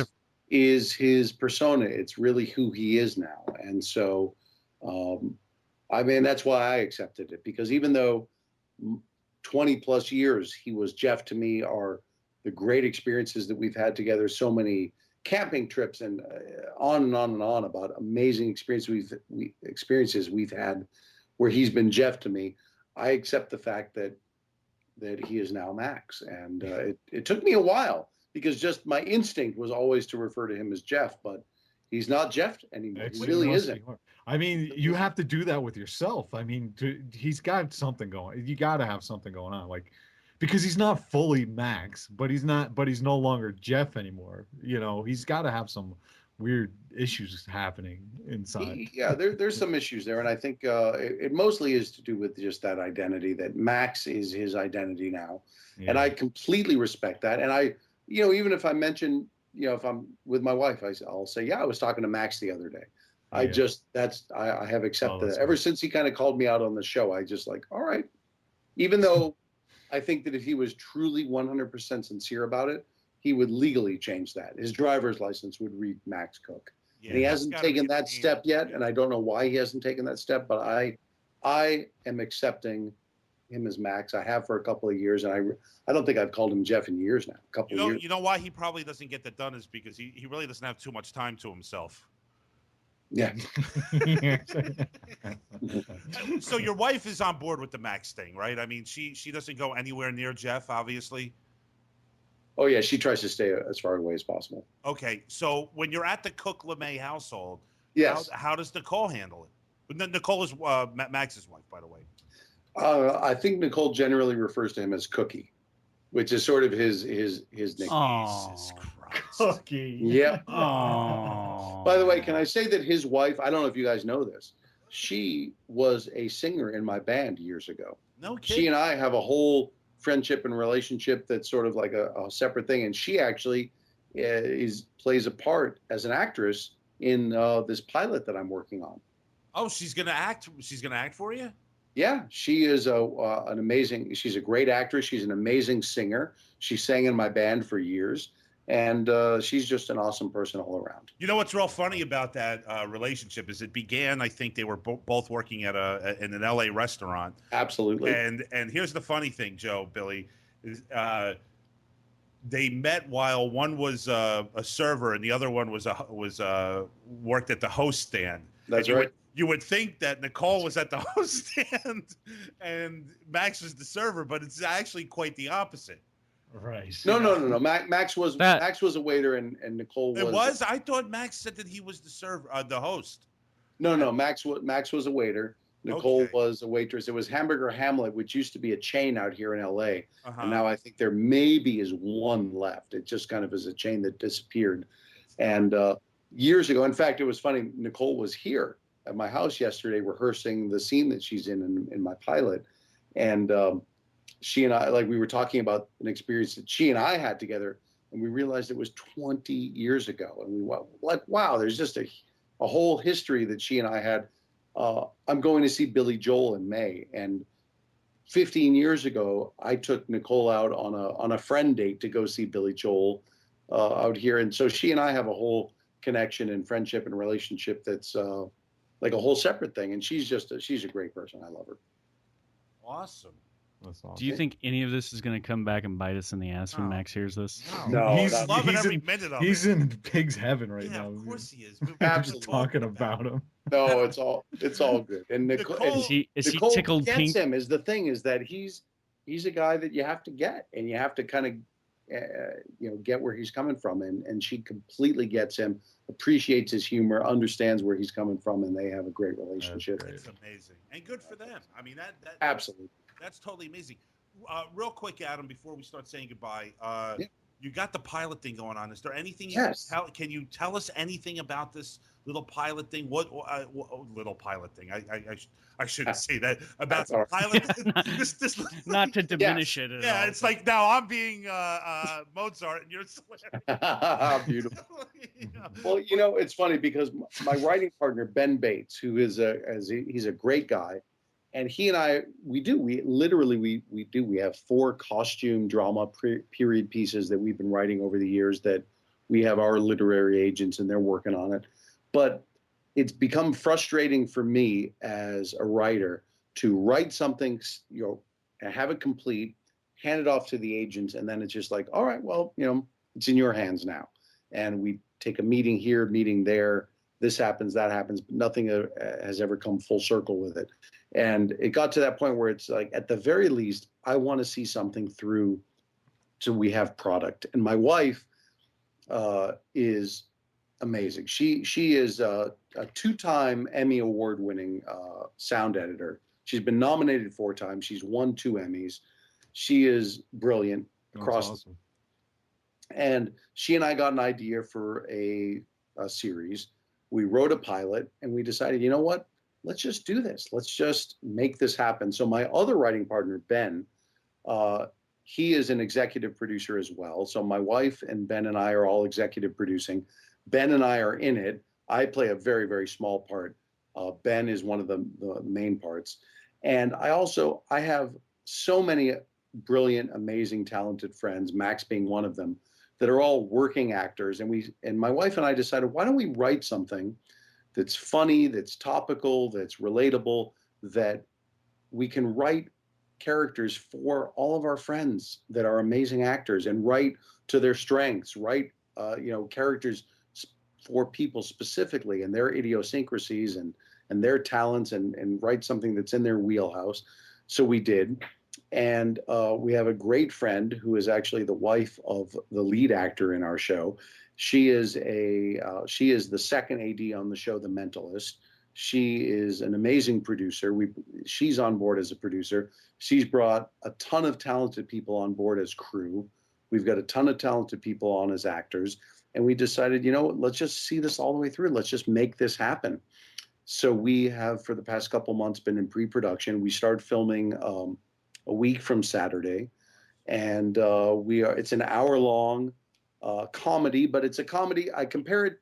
is his persona. It's really who he is now. And so, that's why I accepted it, because even though 20 plus years he was Jeff to me, are the great experiences that we've had together, so many camping trips and on and on and on about amazing experiences we've had where he's been Jeff to me. I accept the fact that he is now Max. And it took me a while, because just my instinct was always to refer to him as Jeff, but he's not Jeff anymore. He really isn't. I mean, you have to do that with yourself. I mean, he's got something going. You got to have something going on, like, because he's not fully Max, but he's no longer Jeff anymore. He's got to have some weird issues happening inside. Yeah, there's some issues there, and I think it mostly is to do with just that identity, that Max is his identity now, and I completely respect that. And I. Even if I mention, if I'm with my wife, I'll say, I was talking to Max the other day. I have accepted that. Ever since he kind of called me out on the show, I just like, all right. Even though I think that if he was truly 100% sincere about it, he would legally change that. His driver's license would read Max Cook. Yeah, and he hasn't taken that step yet, and I don't know why he hasn't taken that step, but I am accepting him as Max. I have for a couple of years, and I don't think I've called him Jeff in years now. A couple of years. You know why he probably doesn't get that done is because he really doesn't have too much time to himself. Yeah. So your wife is on board with the Max thing, right? I mean, she doesn't go anywhere near Jeff, obviously. Oh yeah, she tries to stay as far away as possible. Okay, so when you're at the Cook LeMay household, yes, how does Nicole handle it? But Nicole is Max's wife, by the way. I think Nicole generally refers to him as Cookie, which is sort of his nickname. Jesus Christ. Cookie. Yep. Aww. By the way, can I say that his wife, I don't know if you guys know this, she was a singer in my band years ago. No kidding. She and I have a whole friendship and relationship that's sort of like a separate thing. And she actually plays a part as an actress in this pilot that I'm working on. Oh, she's gonna act. She's gonna act for you. Yeah, she is an amazing. She's a great actress. She's an amazing singer. She sang in my band for years, and she's just an awesome person all around. You know what's real funny about that relationship is it began. I think they were both working at in an LA restaurant. Absolutely. And here's the funny thing, Billy, is they met while one was a server and the other one was worked at the host stand. That's right. You would think that Nicole was at the host stand and Max was the server, but it's actually quite the opposite. Right. No. Max was a waiter and Nicole was. It was? I thought Max said that he was the server, the host. No. Max was a waiter. Nicole was a waitress. It was Hamburger Hamlet, which used to be a chain out here in LA. And now I think there maybe is one left. It just kind of is a chain that disappeared. And years ago, in fact, it was funny. Nicole was here at my house yesterday rehearsing the scene that she's in my pilot. And she and I, we were talking about an experience that she and I had together, and we realized it was 20 years ago. And we went wow, there's just a whole history that she and I had. I'm going to see Billy Joel in May, and 15 years ago, I took Nicole out on a friend date to go see Billy Joel out here, and so she and I have a whole connection and friendship and relationship that's like a whole separate thing. And she's a great person. I love her. Awesome. That's awesome. Do you think any of this is going to come back and bite us in the ass when Max hears this? No, he's loving every minute of he's it. in pig's heaven right now. Of course he is. Absolutely talking about him. No, it's all good. And Nicole Is he Nicole tickled gets pink? him. Is the thing is that he's a guy that you have to get, and you have to kind of get where he's coming from, and she completely gets him, appreciates his humor, understands where he's coming from, and they have a great relationship. It's amazing and good for them. I mean that Absolutely. That's totally amazing. Real quick, Adam, before we start saying goodbye, you got the pilot thing going on. Is there anything? Yes. Can you tell us anything about this little pilot thing? What little pilot thing? I shouldn't say that about the pilot. this Not to diminish it. At all. It's like now I'm being Mozart and you're Beautiful. Well, it's funny because my writing partner Ben Bates, who is he's a great guy. And he and I, we have 4 costume drama period pieces that we've been writing over the years that we have our literary agents and they're working on it. But it's become frustrating for me as a writer to write something, and have it complete, hand it off to the agents. And then it's just like, all right, well, it's in your hands now. And we take a meeting here, meeting there. This happens, that happens, but nothing has ever come full circle with it. And it got to that point where it's like, at the very least, I want to see something through so we have product. And my wife is amazing. She is a 2-time Emmy award-winning sound editor. She's been nominated 4 times. She's won 2 Emmys. She is brilliant. That's awesome. And she and I got an idea for a series. We wrote a pilot, and we decided, you know what? Let's just do this. Let's just make this happen. So my other writing partner, Ben, he is an executive producer as well. So my wife and Ben and I are all executive producing. Ben and I are in it. I play a very, very small part. Ben is one of the main parts. And I have so many brilliant, amazing, talented friends, Max being one of them, that are all working actors. And my wife and I decided, why don't we write something that's funny, that's topical, that's relatable, that we can write characters for all of our friends that are amazing actors and write to their strengths, write characters for people specifically and their idiosyncrasies and their talents and write something that's in their wheelhouse. So we did. And we have a great friend who is actually the wife of the lead actor in our show. She is the second AD on the show, The Mentalist. She is an amazing producer. She's on board as a producer. She's brought a ton of talented people on board as crew. We've got a ton of talented people on as actors. And we decided, let's just see this all the way through. Let's just make this happen. So we have, for the past couple months, been in pre-production. We start filming a week from Saturday. And it's an hour-long comedy, but it's a comedy. I compare it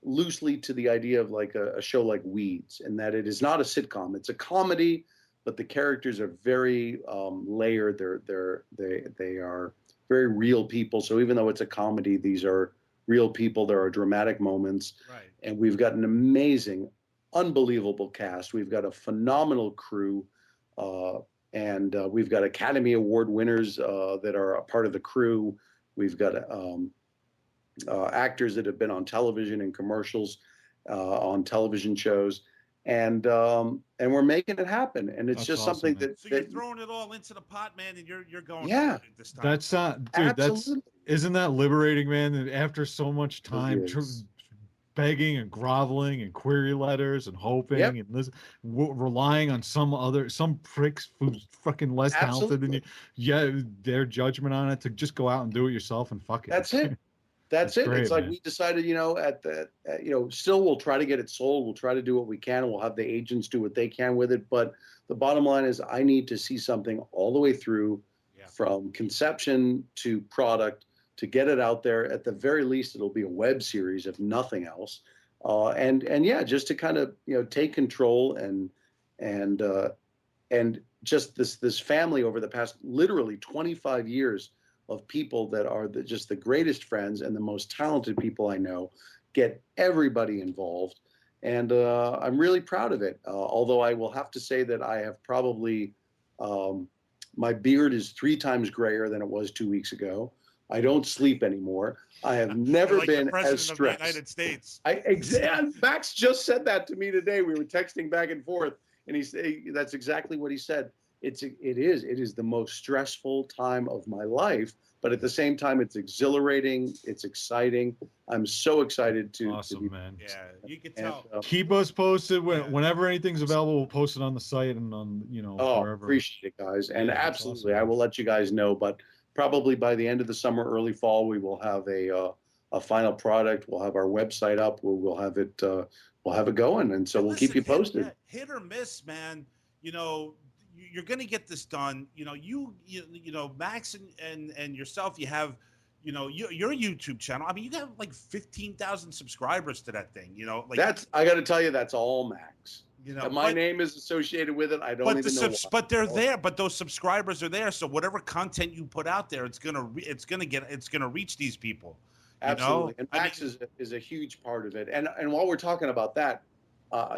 loosely to the idea of like a show like Weeds, in that it is not a sitcom. It's a comedy, but the characters are very layered. They are very real people. So even though it's a comedy, these are real people. There are dramatic moments, right. And we've got an amazing, unbelievable cast. We've got a phenomenal crew, and we've got Academy Award winners that are a part of the crew. We've got actors that have been on television and commercials, on television shows, and we're making it happen. And it's That's just awesome, something man. that So you're throwing it all into the pot, man, and you're going Yeah. for it this time. That's dude. Absolutely. Isn't that liberating, man? That after so much time begging and groveling and query letters and hoping and relying on some pricks who's fucking less talented than you, their judgment on it, to just go out and do it yourself and fuck it. That's it. That's it. Great, it's like, man. we decided, still we'll try to get it sold. We'll try to do what we can. We'll have the agents do what they can with it. But the bottom line is, I need to see something all the way through, from conception to product, to get it out there. At the very least, it'll be a web series, if nothing else. And just to kind of, take control and just this family over the past literally 25 years of people that are just the greatest friends and the most talented people I know, get everybody involved. And I'm really proud of it. Although I will have to say that I have probably, my beard is 3 times grayer than it was 2 weeks ago. I don't sleep anymore. I have never been as stressed. Of the United States. Max just said that to me today. We were texting back and forth, and that's exactly what he said. It is the most stressful time of my life, but at the same time, it's exhilarating. It's exciting. I'm so excited to Awesome, man. Yeah, you can tell. Keep us posted whenever anything's available. We'll post it on the site and on wherever. Appreciate it, guys, and absolutely, awesome. I will let you guys know. But probably by the end of the summer, early fall, we will have a final product. We'll have our website up. We'll have it going, and so we'll keep you posted. Hit or miss, man. You're going to get this done. Max and yourself, you have, your YouTube channel. I mean, you got like 15,000 subscribers to that thing. I got to tell you, that's all Max. My but, name is associated with it. I don't even know why. But they're there. But those subscribers are there. So whatever content you put out there, it's gonna reach these people. Absolutely. And Max is a huge part of it. And while we're talking about that,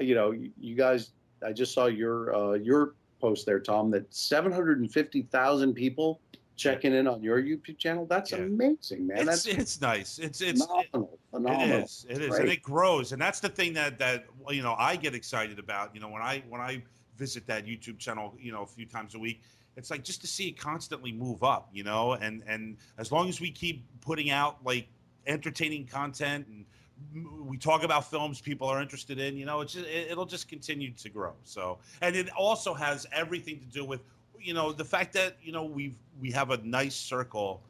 you guys, I just saw your post there, Tom, that 750,000 people checking in on your YouTube channel. That's amazing, man. It's nice. It's phenomenal. It is, and it grows. And that's the thing that I get excited about. When I visit that YouTube channel, a few times a week, it's like just to see it constantly move up, and as long as we keep putting out like entertaining content and we talk about films people are interested in, it'll just continue to grow. So, and it also has everything to do with, the fact that, we have a nice circle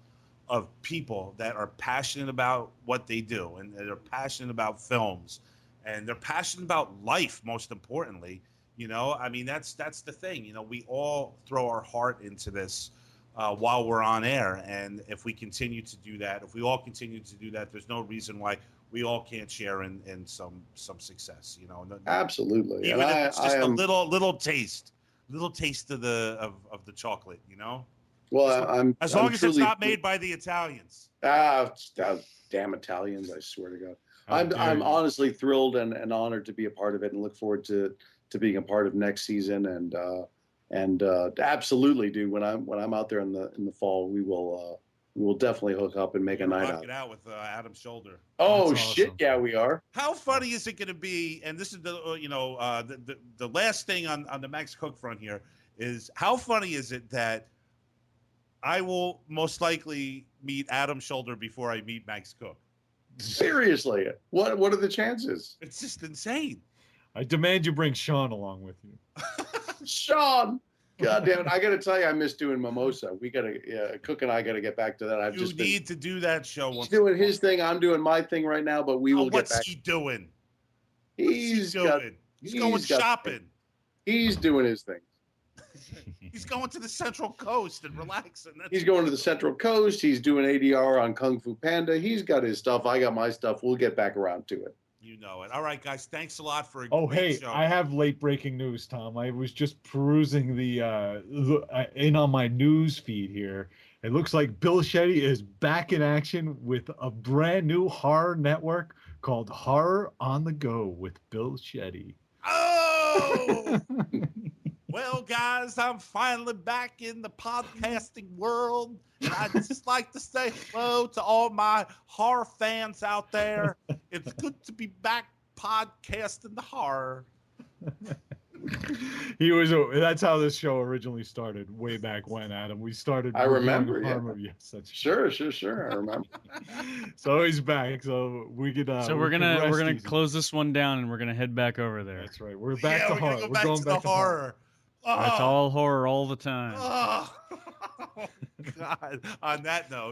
of people that are passionate about what they do, and they're passionate about films, and they're passionate about life, most importantly. I mean, that's the thing. We all throw our heart into this while we're on air, and if we continue to do that, if we all continue to do that, there's no reason why we all can't share in some success. Absolutely. Even if it's just a little taste of the chocolate. Well, as long as it's not made by the Italians. Damn Italians! I swear to God. I'm honestly thrilled and honored to be a part of it, and look forward to being a part of next season. And absolutely, dude. When I'm out there in the fall, we will definitely hook up and make a night out. It out with Adam's shoulder. Oh That's shit! Awesome. Yeah, we are. How funny is it going to be? And this is the last thing on the Max Cook front here is, how funny is it that I will most likely meet Adam's shoulder before I meet Max Cook? Seriously, what are the chances? It's just insane. I demand you bring Sean along with you. Sean, God damn it! I got to tell you, I miss doing Mimosa. We got to, Cook and I got to get back to that. You need to do that show. He's doing his thing. I'm doing my thing right now, but we will get back. What's he doing? He's going shopping. He's doing his thing. He's going to the Central Coast and relaxing. He's going to the Central Coast. He's doing ADR on Kung Fu Panda. He's got his stuff. I got my stuff. We'll get back around to it. You know it. All right, guys. Thanks a lot for a great show. I have late breaking news, Tom. I was just perusing in on my news feed here. It looks like Bill Shetty is back in action with a brand new horror network called Horror on the Go with Bill Shetty. Oh! Well, guys, I'm finally back in the podcasting world. And I'd just like to say hello to all my horror fans out there. It's good to be back podcasting the horror. That's how this show originally started, way back when, Adam. We started. I remember. Yes, that's sure. I remember. So he's back. So we could. So we're gonna close this one down, and we're gonna head back over there. That's right. We're back to horror. We're going back to horror. That's all horror all the time. Oh, God. On that note.